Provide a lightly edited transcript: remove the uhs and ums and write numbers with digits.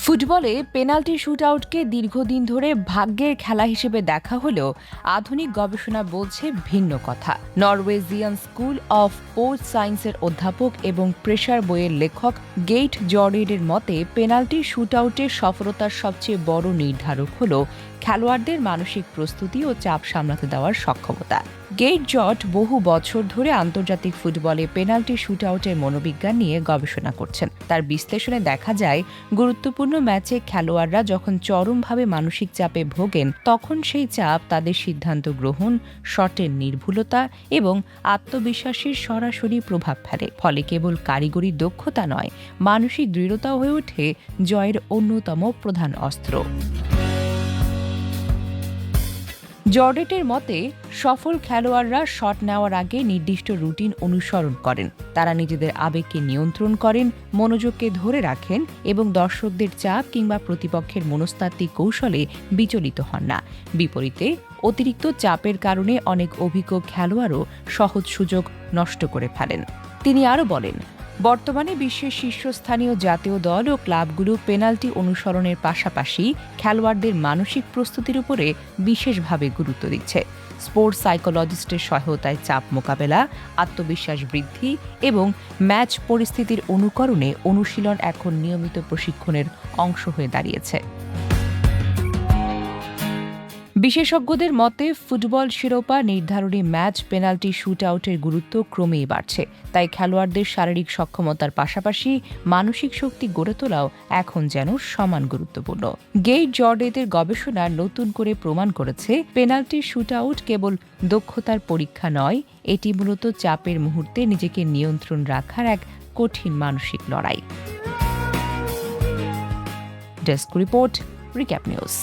ফুটবলে পেনাল্টি শুটআউটকে দীর্ঘদিন ধরে ভাগ্যের খেলা হিসেবে দেখা হলেও আধুনিক গবেষণা বলছে ভিন্ন কথা। নরওয়েজিয়ান স্কুল অফ স্পোর্টস সায়েন্সের অধ্যাপক এবং প্রেসার বইয়ের লেখক গেইট জর্ডেনের মতে পেনাল্টি শুটআউটের সফলতার সবচেয়ে বড় নির্ধারক হল খেলোয়াড়দের মানসিক প্রস্তুতি ও চাপ সামলাতে দেওয়ার সক্ষমতা। গেইট জর্ড বহু বছর ধরে আন্তর্জাতিক ফুটবলে পেনাল্টি শুটআউটের মনোবিজ্ঞান নিয়ে গবেষণা করছেন। তার বিশ্লেষণে দেখা যায়, গুরুত্বপূর্ণ ম্যাচে খেলোয়াড়রা যখন চরমভাবে মানসিক চাপে ভোগেন, তখন সেই চাপ তাদের সিদ্ধান্ত গ্রহণ, শটের নির্ভুলতা এবং আত্মবিশ্বাসের সরাসরি প্রভাব ফেলে। ফলে কেবল কারিগরি দক্ষতা নয়, মানসিক দৃঢ়তা হয়ে ওঠে জয়ের অন্যতম প্রধান অস্ত্র। জর্ডেটের মতে, সফল খেলোয়াড়রা শট নেওয়ার আগে নির্দিষ্ট রুটিন অনুসরণ করেন। তারা নিজেদের আবেগকে নিয়ন্ত্রণ করেন, মনোযোগকে ধরে রাখেন এবং দর্শকদের চাপ কিংবা প্রতিপক্ষের মনস্তাত্ত্বিক কৌশলে বিচলিত হন না। বিপরীতে, অতিরিক্ত চাপের কারণে অনেক অভিজ্ঞ খেলোয়াড়ও সহজ সুযোগ নষ্ট করে ফেলেন। তিনি আরও বলেন, বর্তমানে বিশ্বের শীর্ষস্থানীয় জাতীয় দল ও ক্লাবগুলো পেনাল্টি অনুসরণের পাশাপাশি খেলোয়াড়দের মানসিক প্রস্তুতির উপরে বিশেষভাবে গুরুত্ব দিচ্ছে। স্পোর্টস সাইকোলজিস্টের সহায়তায় চাপ মোকাবেলা, আত্মবিশ্বাস বৃদ্ধি এবং ম্যাচ পরিস্থিতির অনুকরণে অনুশীলন এখন নিয়মিত প্রশিক্ষণের অংশ হয়ে দাঁড়িয়েছে। বিশেষজ্ঞদের মতে, ফুটবল শিরোপা নির্ধারণী ম্যাচ পেনাল্টি শুটআউটের গুরুত্ব ক্রমেই বাড়ছে। তাই খেলোয়াড়দের শারীরিক সক্ষমতার পাশাপাশি মানসিক শক্তি গড়ে তোলাও এখন যেন সমান গুরুত্বপূর্ণ। গেইট জর্ডেনের গবেষণা নতুন করে প্রমাণ করেছে, পেনাল্টি শুটআউট কেবল দক্ষতার পরীক্ষা নয়, এটি মূলত চাপের মুহূর্তে নিজেকে নিয়ন্ত্রণ রাখার এক কঠিন মানসিক লড়াই। Desk report, recap news.